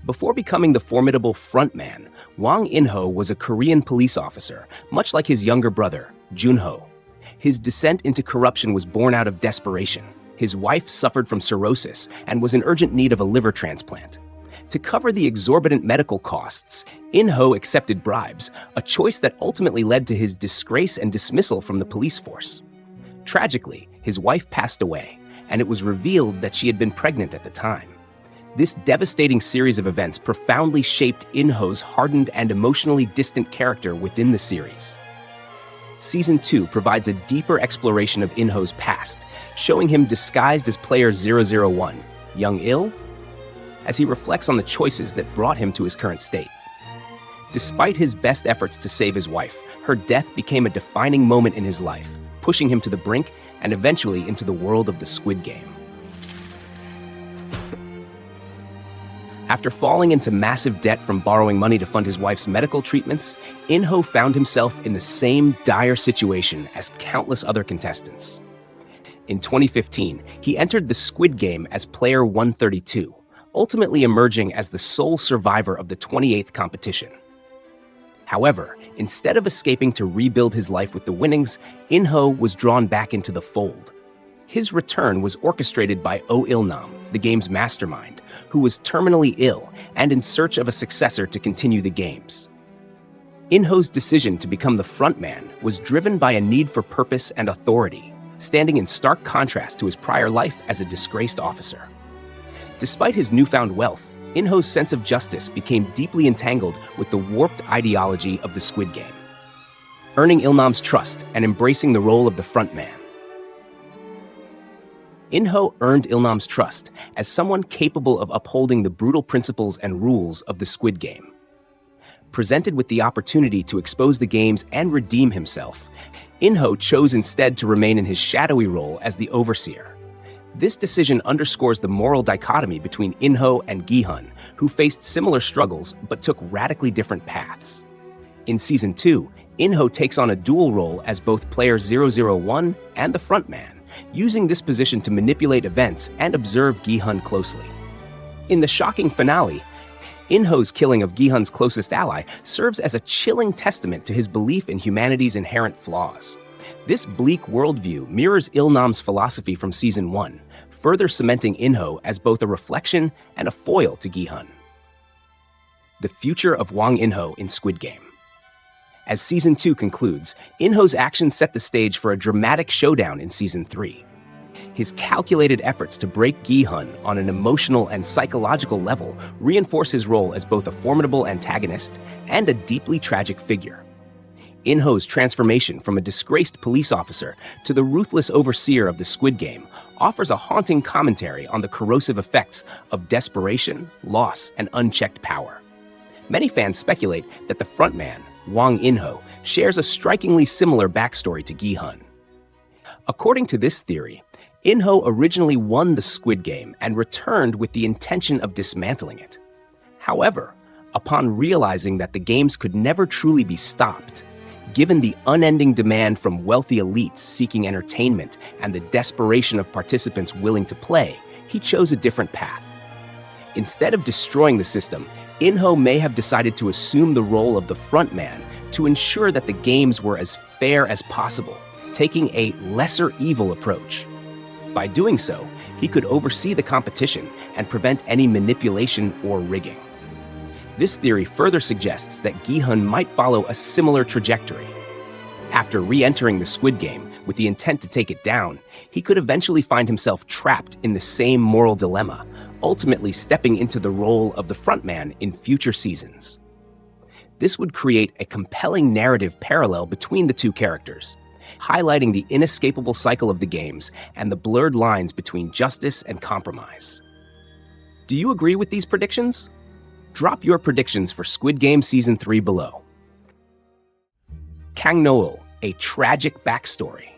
Before becoming the formidable frontman, Hwang In-ho was a Korean police officer, much like his younger brother, Jun-ho. His descent into corruption was born out of desperation. His wife suffered from cirrhosis and was in urgent need of a liver transplant. To cover the exorbitant medical costs, In-ho accepted bribes, a choice that ultimately led to his disgrace and dismissal from the police force. Tragically, his wife passed away, and it was revealed that she had been pregnant at the time. This devastating series of events profoundly shaped In-ho's hardened and emotionally distant character within the series. Season 2 provides a deeper exploration of In-ho's past, showing him disguised as player 001, No-eul, as he reflects on the choices that brought him to his current state. Despite his best efforts to save his wife, her death became a defining moment in his life, pushing him to the brink and eventually into the world of the Squid Game. After falling into massive debt from borrowing money to fund his wife's medical treatments, In-ho found himself in the same dire situation as countless other contestants. In 2015, he entered the Squid Game as player 132, ultimately emerging as the sole survivor of the 28th competition. However, instead of escaping to rebuild his life with the winnings, In-ho was drawn back into the fold. His return was orchestrated by No-eul, the game's mastermind, who was terminally ill and in search of a successor to continue the games. In-ho's decision to become the frontman was driven by a need for purpose and authority, standing in stark contrast to his prior life as a disgraced officer. Despite his newfound wealth, In-ho's sense of justice became deeply entangled with the warped ideology of the Squid Game, earning Il-nam's trust and embracing the role of the frontman. In-ho earned Il-nam's trust as someone capable of upholding the brutal principles and rules of the Squid Game. Presented with the opportunity to expose the games and redeem himself, In-ho chose instead to remain in his shadowy role as the overseer. This decision underscores the moral dichotomy between In-ho and Gi-Hun, who faced similar struggles but took radically different paths. In Season 2, In-ho takes on a dual role as both player 001 and the frontman, using this position to manipulate events and observe Gi-Hun closely. In the shocking finale, In-ho's killing of Gi-Hun's closest ally serves as a chilling testament to his belief in humanity's inherent flaws. This bleak worldview mirrors Il-nam's philosophy from Season 1, further cementing In-ho as both a reflection and a foil to Gi-Hun. The future of Hwang In-ho in Squid Game. As Season 2 concludes, In-ho's actions set the stage for a dramatic showdown in Season 3. His calculated efforts to break Gi-Hun on an emotional and psychological level reinforce his role as both a formidable antagonist and a deeply tragic figure. In-ho's transformation from a disgraced police officer to the ruthless overseer of the Squid Game offers a haunting commentary on the corrosive effects of desperation, loss, and unchecked power. Many fans speculate that the frontman, Hwang In-ho, shares a strikingly similar backstory to Gi-Hun. According to this theory, In-ho originally won the Squid Game and returned with the intention of dismantling it. However, upon realizing that the games could never truly be stopped, given the unending demand from wealthy elites seeking entertainment and the desperation of participants willing to play, he chose a different path. Instead of destroying the system, In-ho may have decided to assume the role of the frontman to ensure that the games were as fair as possible, taking a lesser evil approach. By doing so, he could oversee the competition and prevent any manipulation or rigging. This theory further suggests that Gi-Hun might follow a similar trajectory. After re-entering the Squid Game with the intent to take it down, he could eventually find himself trapped in the same moral dilemma, ultimately stepping into the role of the frontman in future seasons. This would create a compelling narrative parallel between the two characters, highlighting the inescapable cycle of the games and the blurred lines between justice and compromise. Do you agree with these predictions? Drop your predictions for Squid Game Season 3 below. Kang No-eul, a tragic backstory.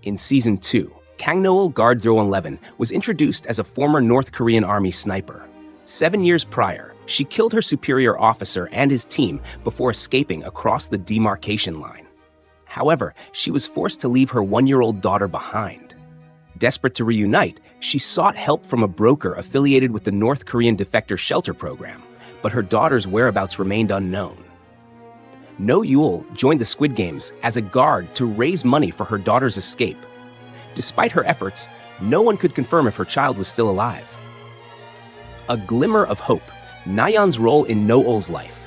In Season 2, Kang No-eul Guard 011 was introduced as a former North Korean Army sniper. 7 years prior, she killed her superior officer and his team before escaping across the demarcation line. However, she was forced to leave her 1-year-old daughter behind. Desperate to reunite, She sought help from a broker affiliated with the North Korean defector shelter program, but her daughter's whereabouts remained unknown. No-eul joined the Squid Games as a guard to raise money for her daughter's escape. Despite her efforts, no one could confirm if her child was still alive. A glimmer of hope, Na-yeon's role in No-eul's life.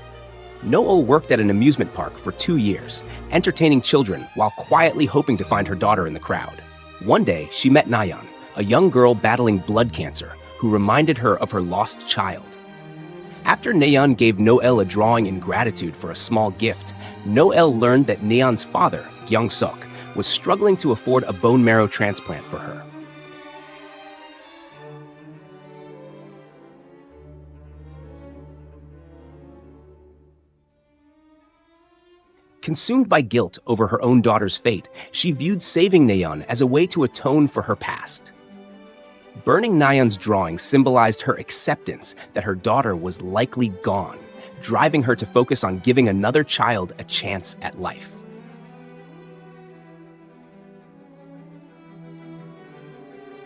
No-eul worked at an amusement park for 2 years, entertaining children while quietly hoping to find her daughter in the crowd. One day, she met Na-yeon, a young girl battling blood cancer, who reminded her of her lost child. After Na-yeon gave No-eul a drawing in gratitude for a small gift, No-eul learned that Na-yeon's father, Kyung-sok, was struggling to afford a bone marrow transplant for her. Consumed by guilt over her own daughter's fate, she viewed saving Na-yeon as a way to atone for her past. Burning Na-yeon's drawing symbolized her acceptance that her daughter was likely gone, driving her to focus on giving another child a chance at life.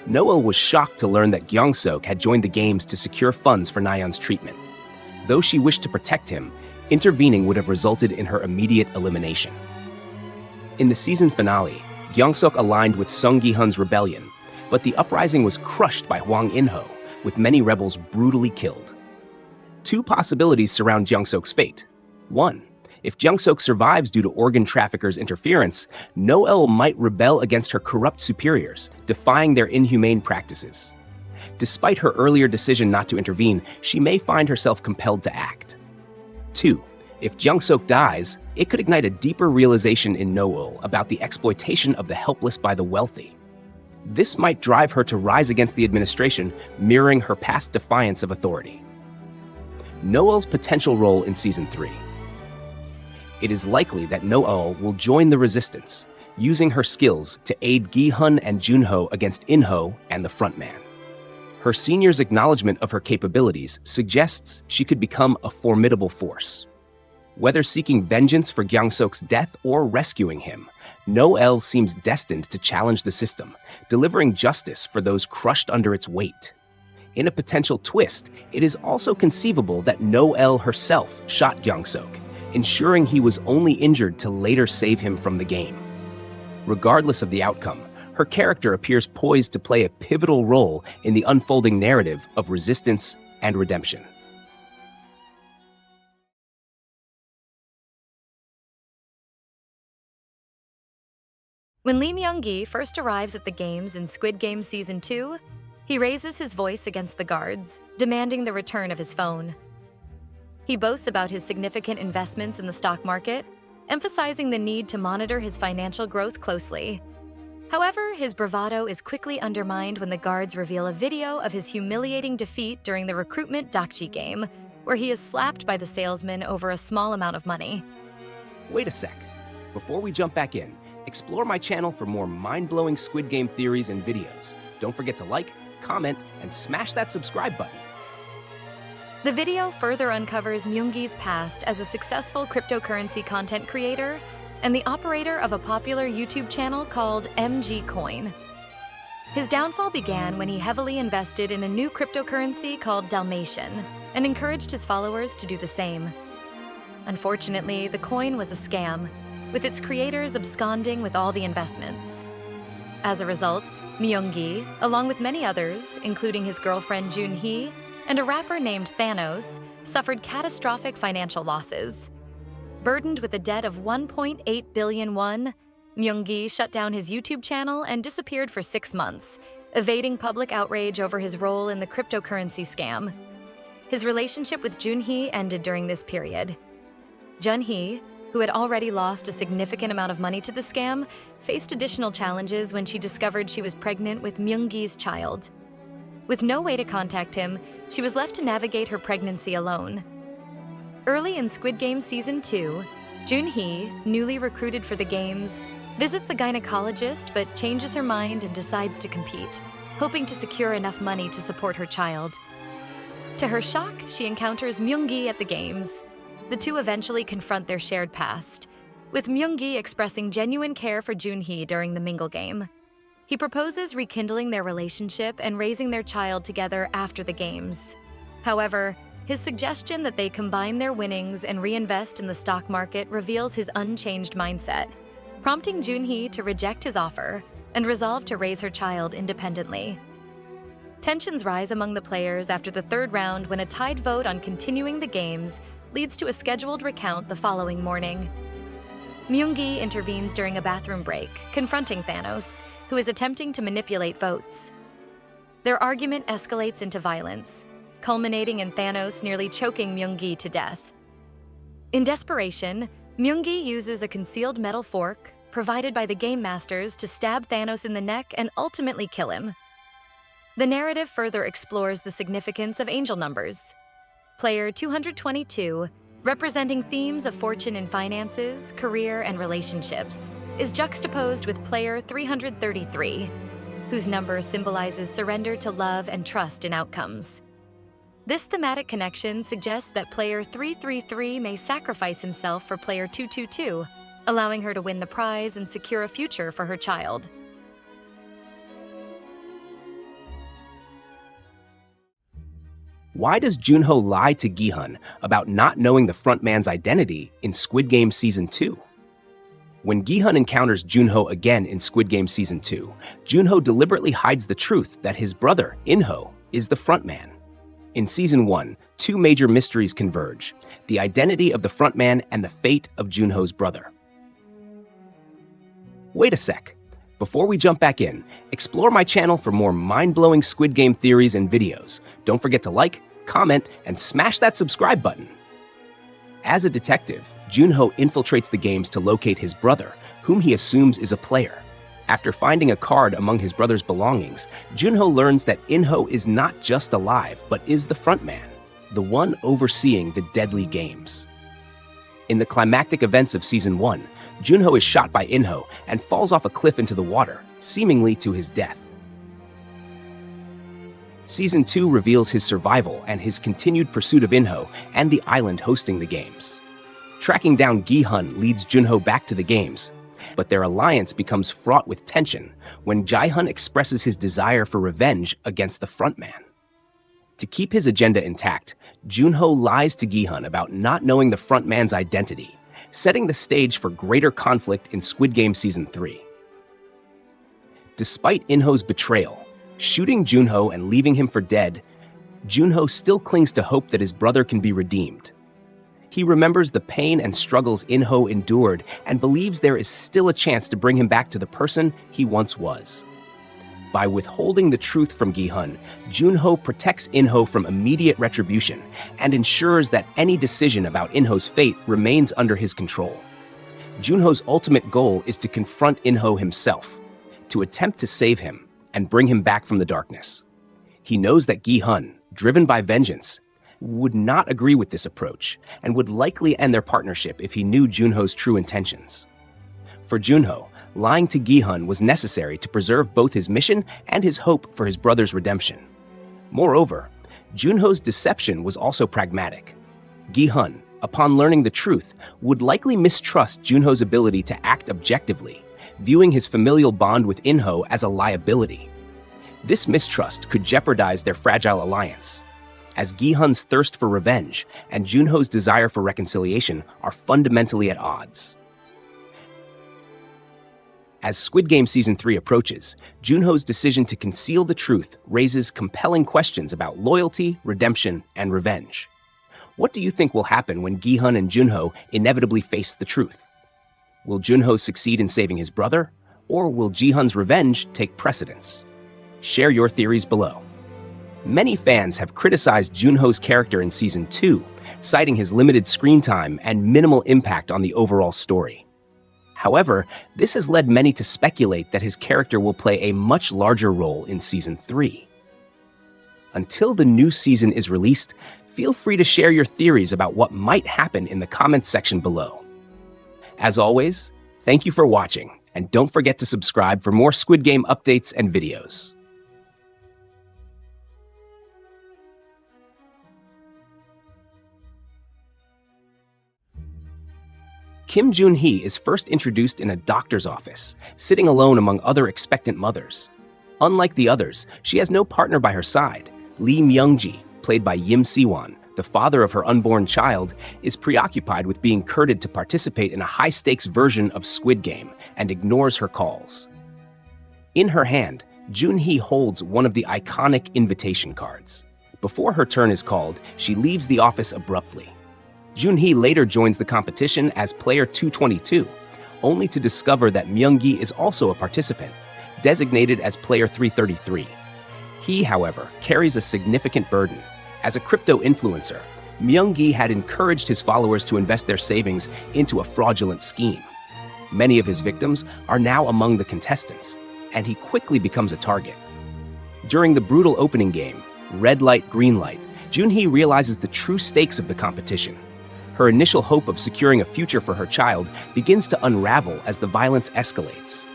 No-eul was shocked to learn that Kyung-sok had joined the games to secure funds for Na-yeon's treatment. Though she wished to protect him, intervening would have resulted in her immediate elimination. In the season finale, Kyung-sok aligned with Sung Gi-Hun's rebellion, but the uprising was crushed by Hwang In-ho, with many rebels brutally killed. Two possibilities surround Kyung-sok's fate. One, if Kyung-sok survives due to organ traffickers' interference, No-eul might rebel against her corrupt superiors, defying their inhumane practices. Despite her earlier decision not to intervene, she may find herself compelled to act. 2. If Kyung-sok dies, it could ignite a deeper realization in No-eul about the exploitation of the helpless by the wealthy. This might drive her to rise against the administration, mirroring her past defiance of authority. No-eul's potential role in Season 3. It is likely that No-eul will join the resistance, using her skills to aid Gi-Hun and Jun-ho against In-ho and the frontman. Her senior's acknowledgement of her capabilities suggests she could become a formidable force. Whether seeking vengeance for Kyung-sok's death or rescuing him, No-eul seems destined to challenge the system, delivering justice for those crushed under its weight. In a potential twist, it is also conceivable that No-eul herself shot Kyung-sok, ensuring he was only injured to later save him from the game. Regardless of the outcome, her character appears poised to play a pivotal role in the unfolding narrative of resistance and redemption. When Lee Myung-gi first arrives at the games in Squid Game Season 2, he raises his voice against the guards, demanding the return of his phone. He boasts about his significant investments in the stock market, emphasizing the need to monitor his financial growth closely. However, his bravado is quickly undermined when the guards reveal a video of his humiliating defeat during the recruitment Dakji game, where he is slapped by the salesman over a small amount of money. Wait a sec. Before we jump back in, explore my channel for more mind-blowing Squid Game theories and videos. Don't forget to like, comment, and smash that subscribe button. The video further uncovers Myung-gi's past as a successful cryptocurrency content creator and the operator of a popular YouTube channel called MG Coin. His downfall began when he heavily invested in a new cryptocurrency called Dalmatian and encouraged his followers to do the same. Unfortunately, the coin was a scam, with its creators absconding with all the investments. As a result, Myung-gi, along with many others, including his girlfriend Jun-hee and a rapper named Thanos, suffered catastrophic financial losses. Burdened with a debt of 1.8 billion won, Myung-gi shut down his YouTube channel and disappeared for 6 months, evading public outrage over his role in the cryptocurrency scam. His relationship with Jun-hee ended during this period. Jun-hee, who had already lost a significant amount of money to the scam, faced additional challenges when she discovered she was pregnant with Myung-gi's child. With no way to contact him, she was left to navigate her pregnancy alone. Early in Squid Game Season 2, Jun-hee, newly recruited for the games, visits a gynecologist but changes her mind and decides to compete, hoping to secure enough money to support her child. To her shock, she encounters Myung-gi at the games. The two eventually confront their shared past, with Myung-gi expressing genuine care for Jun-hee during the mingle game. He proposes rekindling their relationship and raising their child together after the games. However, his suggestion that they combine their winnings and reinvest in the stock market reveals his unchanged mindset, prompting Jun-hee to reject his offer and resolve to raise her child independently. Tensions rise among the players after the third round when a tied vote on continuing the games leads to a scheduled recount the following morning. Mungi intervenes during a bathroom break, confronting Thanos, who is attempting to manipulate votes. Their argument escalates into violence, culminating in Thanos nearly choking Mungi to death. In desperation, Mungi uses a concealed metal fork provided by the Game Masters to stab Thanos in the neck and ultimately kill him. The narrative further explores the significance of angel numbers. Player 222, representing themes of fortune and finances, career, and relationships, is juxtaposed with player 333, whose number symbolizes surrender to love and trust in outcomes. This thematic connection suggests that player 333 may sacrifice himself for player 222, allowing her to win the prize and secure a future for her child. Why does Jun-ho lie to Gi-Hun about not knowing the frontman's identity in Squid Game Season 2? When Gi-Hun encounters Jun-ho again in Squid Game Season 2, Jun-ho deliberately hides the truth that his brother, In-ho, is the frontman. In Season 1, two major mysteries converge: the identity of the frontman and the fate of Jun-ho's brother. Wait a sec. Before we jump back in, explore my channel for more mind-blowing Squid Game theories and videos. Don't forget to like, comment, and smash that subscribe button. As a detective, Jun-ho infiltrates the games to locate his brother, whom he assumes is a player. After finding a card among his brother's belongings, Jun-ho learns that In-ho is not just alive, but is the frontman, the one overseeing the deadly games. In the climactic events of Season 1, Jun-ho is shot by In-ho and falls off a cliff into the water, seemingly to his death. Season 2 reveals his survival and his continued pursuit of In-ho and the island hosting the games. Tracking down Gi-Hun leads Jun-ho back to the games, but their alliance becomes fraught with tension when Gi-Hun expresses his desire for revenge against the frontman. To keep his agenda intact, Jun-ho lies to Gi-Hun about not knowing the frontman's identity, setting the stage for greater conflict in Squid Game Season 3. Despite In-ho's betrayal, shooting Jun-ho and leaving him for dead, Jun-ho still clings to hope that his brother can be redeemed. He remembers the pain and struggles In-ho endured and believes there is still a chance to bring him back to the person he once was. By withholding the truth from Gi-Hun, Jun-ho protects In-ho from immediate retribution and ensures that any decision about In-ho's fate remains under his control. Jun-ho's ultimate goal is to confront In-ho himself, to attempt to save him and bring him back from the darkness. He knows that Gi-Hun, driven by vengeance, would not agree with this approach and would likely end their partnership if he knew Jun-ho's true intentions. For Jun-ho, lying to Gi-Hun was necessary to preserve both his mission and his hope for his brother's redemption. Moreover, Jun-ho's deception was also pragmatic. Gi-Hun, upon learning the truth, would likely mistrust Jun-ho's ability to act objectively, viewing his familial bond with In-ho as a liability. This mistrust could jeopardize their fragile alliance, as Gi-Hun's thirst for revenge and Jun-ho's desire for reconciliation are fundamentally at odds. As Squid Game Season 3 approaches, Jun-ho's decision to conceal the truth raises compelling questions about loyalty, redemption, and revenge. What do you think will happen when Gi-Hun and Jun-ho inevitably face the truth? Will Jun-ho succeed in saving his brother, or will Gi-Hun's revenge take precedence? Share your theories below. Many fans have criticized Jun-ho's character in Season 2, citing his limited screen time and minimal impact on the overall story. However, this has led many to speculate that his character will play a much larger role in Season 3. Until the new season is released, feel free to share your theories about what might happen in the comments section below. As always, thank you for watching, and don't forget to subscribe for more Squid Game updates and videos. Kim Jun-hee is first introduced in a doctor's office, sitting alone among other expectant mothers. Unlike the others, she has no partner by her side. Lee Myung-ji, played by Yim Si-won, the father of her unborn child, is preoccupied with being courted to participate in a high-stakes version of Squid Game and ignores her calls. In her hand, Jun-hee holds one of the iconic invitation cards. Before her turn is called, she leaves the office abruptly. Jun-hee later joins the competition as player 222, only to discover that Myung-gi is also a participant, designated as player 333. He, however, carries a significant burden. As a crypto influencer, Myung-gi had encouraged his followers to invest their savings into a fraudulent scheme. Many of his victims are now among the contestants, and he quickly becomes a target. During the brutal opening game, Red Light, Green Light, Jun-hee realizes the true stakes of the competition. Her initial hope of securing a future for her child begins to unravel as the violence escalates.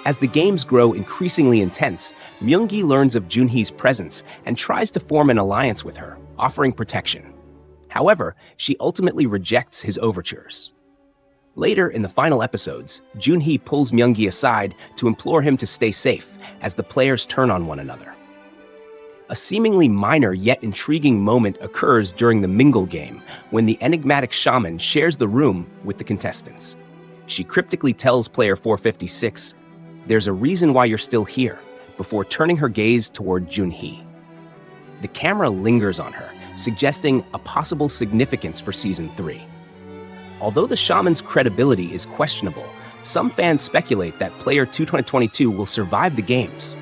As the games grow increasingly intense, Myung-gi learns of Jun-hee's presence and tries to form an alliance with her, offering protection. However, she ultimately rejects his overtures. Later in the final episodes, Jun-hee pulls Myung-gi aside to implore him to stay safe as the players turn on one another. A seemingly minor yet intriguing moment occurs during the Mingle game when the enigmatic shaman shares the room with the contestants. She cryptically tells player 456, "There's a reason why you're still here," before turning her gaze toward Jun-hee. The camera lingers on her, suggesting a possible significance for Season 3. Although the shaman's credibility is questionable, some fans speculate that player 222 will survive the games,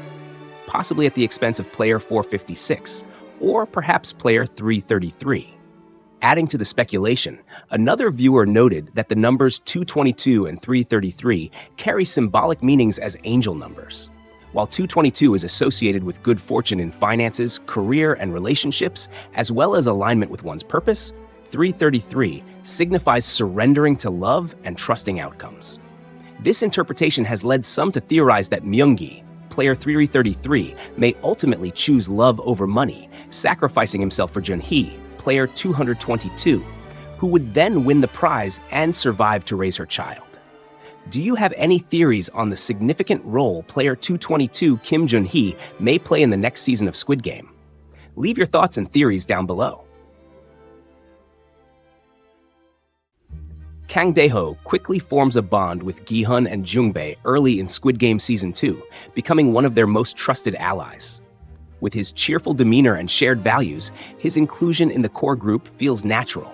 possibly at the expense of player 456, or perhaps player 333. Adding to the speculation, another viewer noted that the numbers 222 and 333 carry symbolic meanings as angel numbers. While 222 is associated with good fortune in finances, career, and relationships, as well as alignment with one's purpose, 333 signifies surrendering to love and trusting outcomes. This interpretation has led some to theorize that Myung-gi, player 333, may ultimately choose love over money, sacrificing himself for Jun-hee, player 222, who would then win the prize and survive to raise her child. Do you have any theories on the significant role player 222 Kim Jun-hee may play in the next season of Squid Game? Leave your thoughts and theories down below. Kang Dae-Ho quickly forms a bond with Gi-Hun and Jung-bae early in Squid Game Season 2, becoming one of their most trusted allies. With his cheerful demeanor and shared values, his inclusion in the core group feels natural.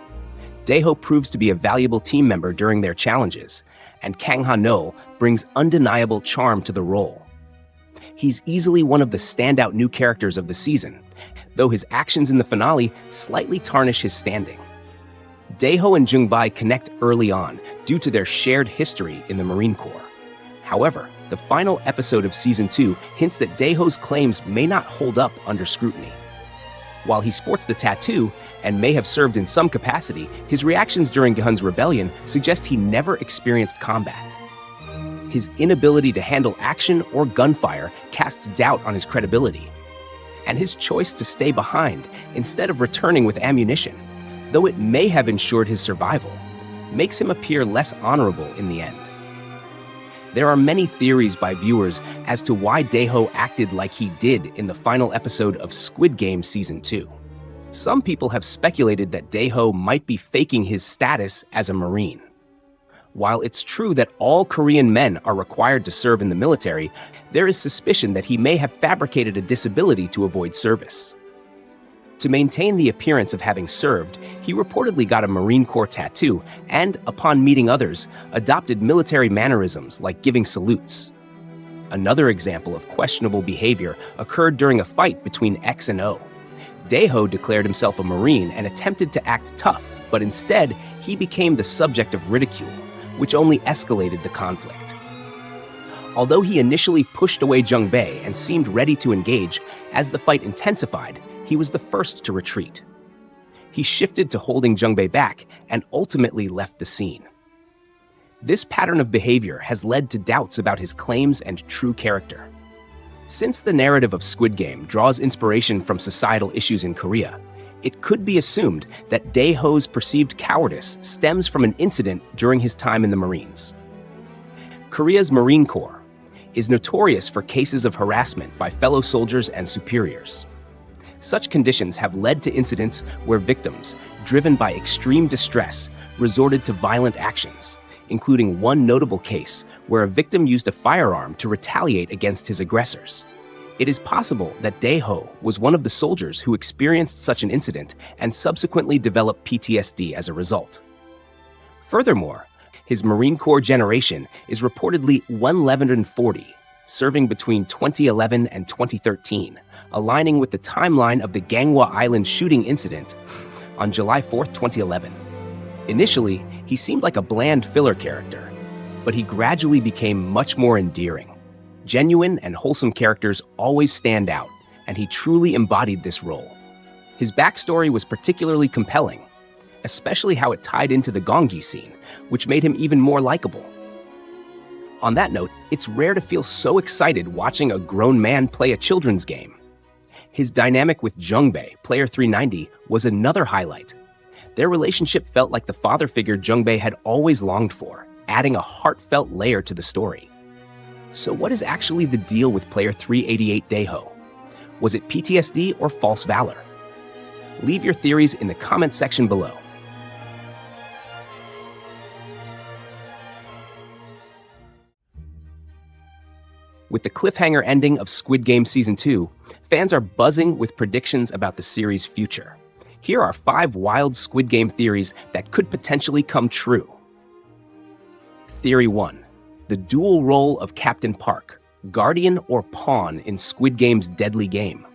Dae-Ho proves to be a valuable team member during their challenges, and Kang Ha-no brings undeniable charm to the role. He's easily one of the standout new characters of the season, though his actions in the finale slightly tarnish his standing. Dae-Ho and Jung-bae connect early on due to their shared history in the Marine Corps. However, the final episode of Season 2 hints that Dae-Ho's claims may not hold up under scrutiny. While he sports the tattoo and may have served in some capacity, his reactions during Gi-Hun's rebellion suggest he never experienced combat. His inability to handle action or gunfire casts doubt on his credibility. And his choice to stay behind instead of returning with ammunition, though it may have ensured his survival, makes him appear less honorable in the end. There are many theories by viewers as to why Dae-Ho acted like he did in the final episode of Squid Game Season 2. Some people have speculated that Dae-Ho might be faking his status as a Marine. While it's true that all Korean men are required to serve in the military, there is suspicion that he may have fabricated a disability to avoid service. To maintain the appearance of having served, he reportedly got a Marine Corps tattoo and, upon meeting others, adopted military mannerisms like giving salutes. Another example of questionable behavior occurred during a fight between X and O. Dae-Ho declared himself a Marine and attempted to act tough, but instead, he became the subject of ridicule, which only escalated the conflict. Although he initially pushed away Jung-bae and seemed ready to engage, as the fight intensified, he was the first to retreat. He shifted to holding Jung-bae back and ultimately left the scene. This pattern of behavior has led to doubts about his claims and true character. Since the narrative of Squid Game draws inspiration from societal issues in Korea, it could be assumed that Dae-Ho's perceived cowardice stems from an incident during his time in the Marines. Korea's Marine Corps is notorious for cases of harassment by fellow soldiers and superiors. Such conditions have led to incidents where victims, driven by extreme distress, resorted to violent actions, including one notable case where a victim used a firearm to retaliate against his aggressors. It is possible that Dae-Ho was one of the soldiers who experienced such an incident and subsequently developed PTSD as a result. Furthermore, his Marine Corps generation is reportedly 140, serving between 2011 and 2013, aligning with the timeline of the Gangwon Island shooting incident on July 4, 2011. Initially, he seemed like a bland filler character, but he gradually became much more endearing. Genuine and wholesome characters always stand out, and he truly embodied this role. His backstory was particularly compelling, especially how it tied into the Gonggi scene, which made him even more likable. On that note, it's rare to feel so excited watching a grown man play a children's game. His dynamic with Jung-bae, player 390, was another highlight. Their relationship felt like the father figure Jung-bae had always longed for, adding a heartfelt layer to the story. So what is actually the deal with player 388 Dae-Ho? Was it PTSD or false valor? Leave your theories in the comment section below. With the cliffhanger ending of Squid Game Season 2, fans are buzzing with predictions about the series' future. Here are 5 wild Squid Game theories that could potentially come true. Theory 1. The dual role of Captain Park, guardian or pawn in Squid Game's deadly game.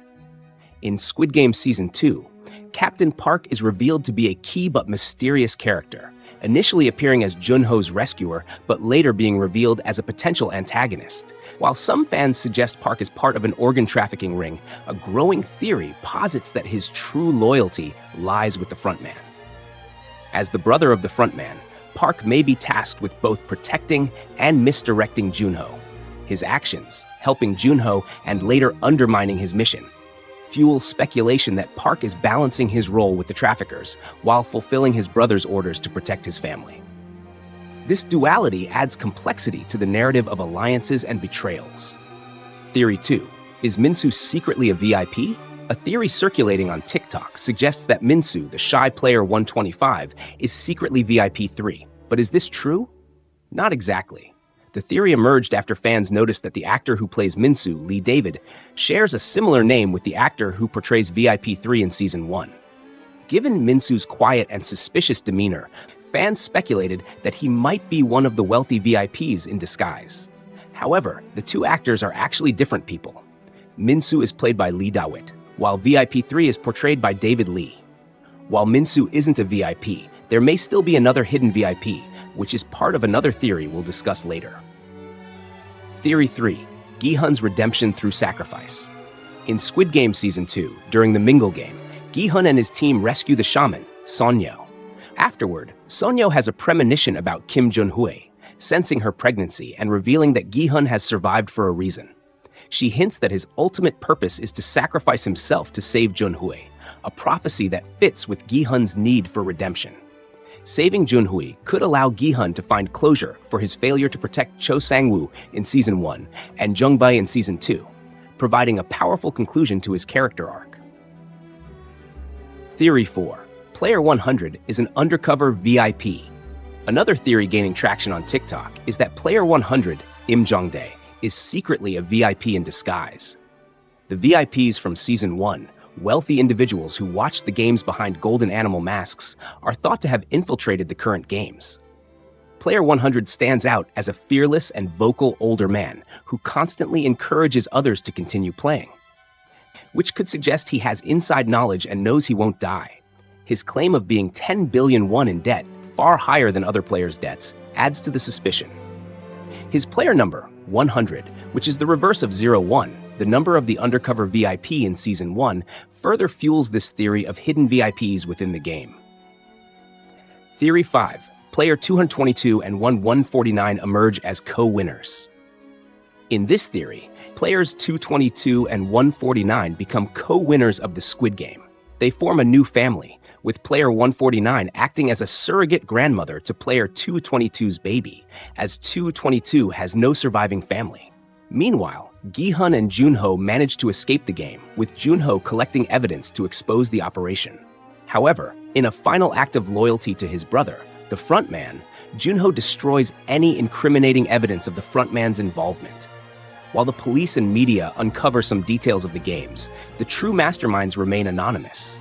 In Squid Game Season 2, Captain Park is revealed to be a key but mysterious character, initially appearing as Jun-ho's rescuer, but later being revealed as a potential antagonist. While some fans suggest Park is part of an organ trafficking ring, a growing theory posits that his true loyalty lies with the frontman. As the brother of the frontman, Park may be tasked with both protecting and misdirecting Jun-ho. His actions, helping Jun-ho and later undermining his mission, fuel speculation that Park is balancing his role with the traffickers while fulfilling his brother's orders to protect his family. This duality adds complexity to the narrative of alliances and betrayals. Theory 2. Is Min-soo secretly a VIP? A theory circulating on TikTok suggests that Min-soo, the shy player 125, is secretly VIP 3. But is this true? Not exactly. The theory emerged after fans noticed that the actor who plays Min-soo, Lee David, shares a similar name with the actor who portrays VIP 3 in Season 1. Given Min-soo's quiet and suspicious demeanor, fans speculated that he might be one of the wealthy VIPs in disguise. However, the two actors are actually different people. Min-soo is played by Lee Da-wit, while VIP 3 is portrayed by David Lee. While Min-soo isn't a VIP, there may still be another hidden VIP, which is part of another theory we'll discuss later. Theory 3. Gi-Hun's redemption through sacrifice. In Squid Game Season 2, during the Mingle Game, Gi-Hun and his team rescue the shaman, Sonyo. Afterward, Sonyo has a premonition about Kim Jun-hee, sensing her pregnancy and revealing that Gi-Hun has survived for a reason. She hints that his ultimate purpose is to sacrifice himself to save Jun-hee, a prophecy that fits with Gi-Hun's need for redemption. Saving Jun-hee could allow Gi-Hun to find closure for his failure to protect Cho Sang-woo in Season 1 and Jung-bae in Season 2, providing a powerful conclusion to his character arc. Theory 4. Player 100 is an undercover VIP. Another theory gaining traction on TikTok is that Player 100, Im Jong-dae, is secretly a VIP in disguise. The VIPs from Season 1, wealthy individuals who watched the games behind golden animal masks, are thought to have infiltrated the current games. Player 100 stands out as a fearless and vocal older man who constantly encourages others to continue playing, which could suggest he has inside knowledge and knows he won't die. His claim of being 10 billion won in debt, far higher than other players' debts, adds to the suspicion. His player number, 100, which is the reverse of 01, the number of the undercover VIP in Season 1, further fuels this theory of hidden VIPs within the game. Theory 5. Player 222 and 149 emerge as co-winners. In this theory, players 222 and 149 become co-winners of the Squid Game. They form a new family, with player 149 acting as a surrogate grandmother to player 222's baby, as 222 has no surviving family. Meanwhile, Gi-Hun and Jun-ho manage to escape the game, with Jun-ho collecting evidence to expose the operation. However, in a final act of loyalty to his brother, the frontman, Jun-ho destroys any incriminating evidence of the frontman's involvement. While the police and media uncover some details of the games, the true masterminds remain anonymous.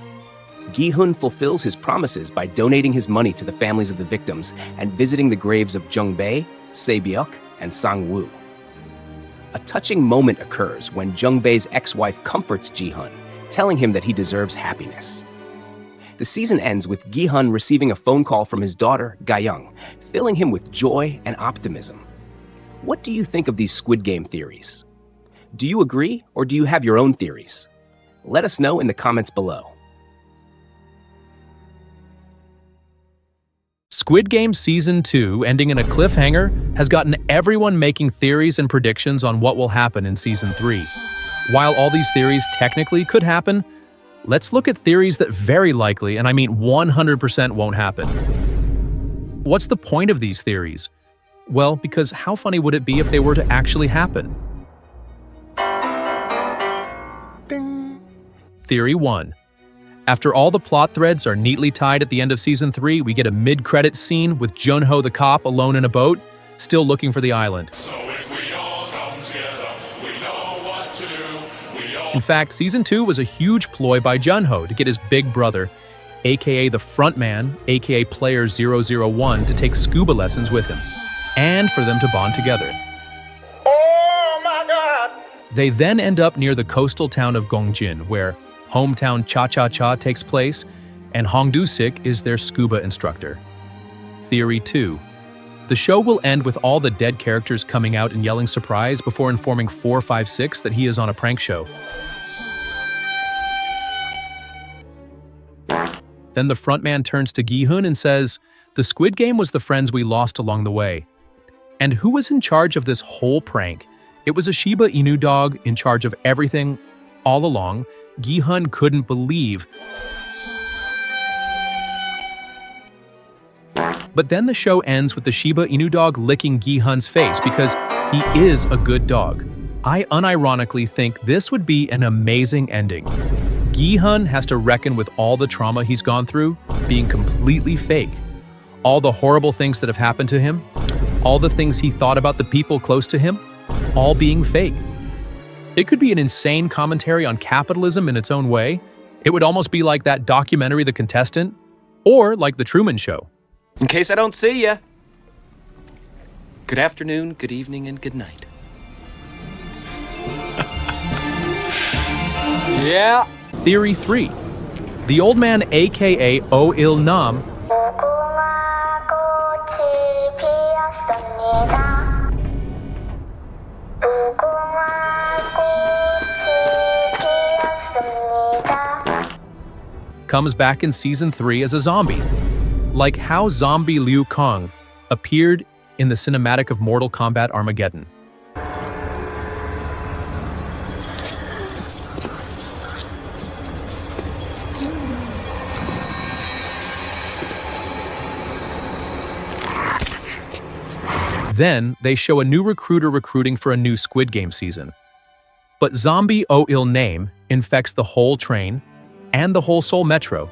Gi-Hun fulfills his promises by donating his money to the families of the victims and visiting the graves of Jung-bae, Se-byuk, and Sang-woo. A touching moment occurs when Jung-bae's ex-wife comforts Gi-Hun, telling him that he deserves happiness. The season ends with Gi-Hun receiving a phone call from his daughter, Ga-young, filling him with joy and optimism. What do you think of these Squid Game theories? Do you agree, or do you have your own theories? Let us know in the comments below. Squid Game Season 2, ending in a cliffhanger, has gotten everyone making theories and predictions on what will happen in Season 3. While all these theories technically could happen, let's look at theories that very likely, and I mean 100% won't happen. What's the point of these theories? Well, because how funny would it be if they were to actually happen? Ding. Theory 1. After all the plot threads are neatly tied at the end of Season 3, we get a mid-credits scene with Jun-ho the cop alone in a boat, still looking for the island. So if we all come together, we know what to do. In fact, Season 2 was a huge ploy by Jun-ho to get his big brother, aka the frontman, aka Player 001, to take scuba lessons with him, and for them to bond together. Oh my God! They then end up near the coastal town of Gongjin, where hometown Cha-Cha-Cha takes place, and Hongdu-sik is their scuba instructor. Theory 2. The show will end with all the dead characters coming out and yelling surprise before informing 456 that he is on a prank show. Then the frontman turns to Gi-Hun and says, "The Squid Game was the friends we lost along the way." And who was in charge of this whole prank? It was a Shiba Inu dog in charge of everything all along. Gi-Hun couldn't believe. But then the show ends with the Shiba Inu dog licking Gi-Hun's face because he is a good dog. I unironically think this would be an amazing ending. Gi-Hun has to reckon with all the trauma he's gone through, being completely fake. All the horrible things that have happened to him, all the things he thought about the people close to him, all being fake. It could be an insane commentary on capitalism in its own way. It would almost be like that documentary The Contestant, or like The Truman Show. In case I don't see ya, good afternoon, good evening, and good night. Yeah. Theory 3. The old man, aka No-eul Nam, comes back in Season 3 as a zombie, like how zombie Liu Kang appeared in the cinematic of Mortal Kombat Armageddon. Then, they show a new recruiter recruiting for a new Squid Game season. But zombie No-eul Name infects the whole train and the whole Seoul Metro.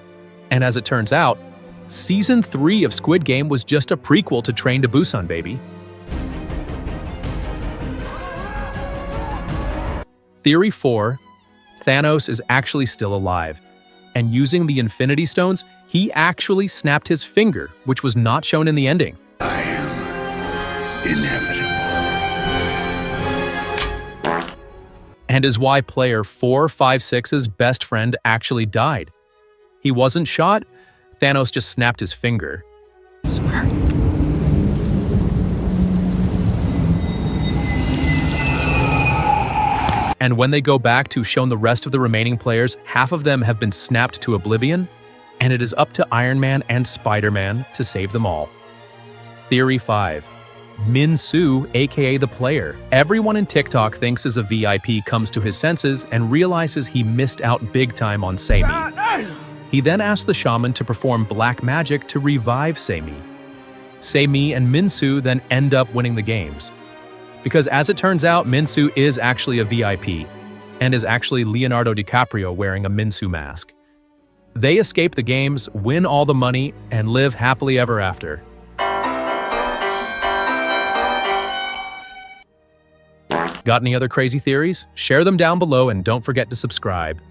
And as it turns out, Season 3 of Squid Game was just a prequel to Train to Busan, baby. Theory 4. Thanos is actually still alive. And using the Infinity Stones, he actually snapped his finger, which was not shown in the ending. I am inevitable. And is why player 456's best friend actually died. He wasn't shot, Thanos just snapped his finger. And when they go back to show the rest of the remaining players, half of them have been snapped to oblivion, and it is up to Iron Man and Spider-Man to save them all. Theory 5. Min-soo, aka the player. Everyone in TikTok thinks as a VIP comes to his senses and realizes he missed out big time on Say Me. He then asks the shaman to perform black magic to revive Se-mi. Se-mi and Min-soo then end up winning the games. Because as it turns out, Min-soo is actually a VIP, and is actually Leonardo DiCaprio wearing a Min-soo mask. They escape the games, win all the money, and live happily ever after. Got any other crazy theories? Share them down below and don't forget to subscribe.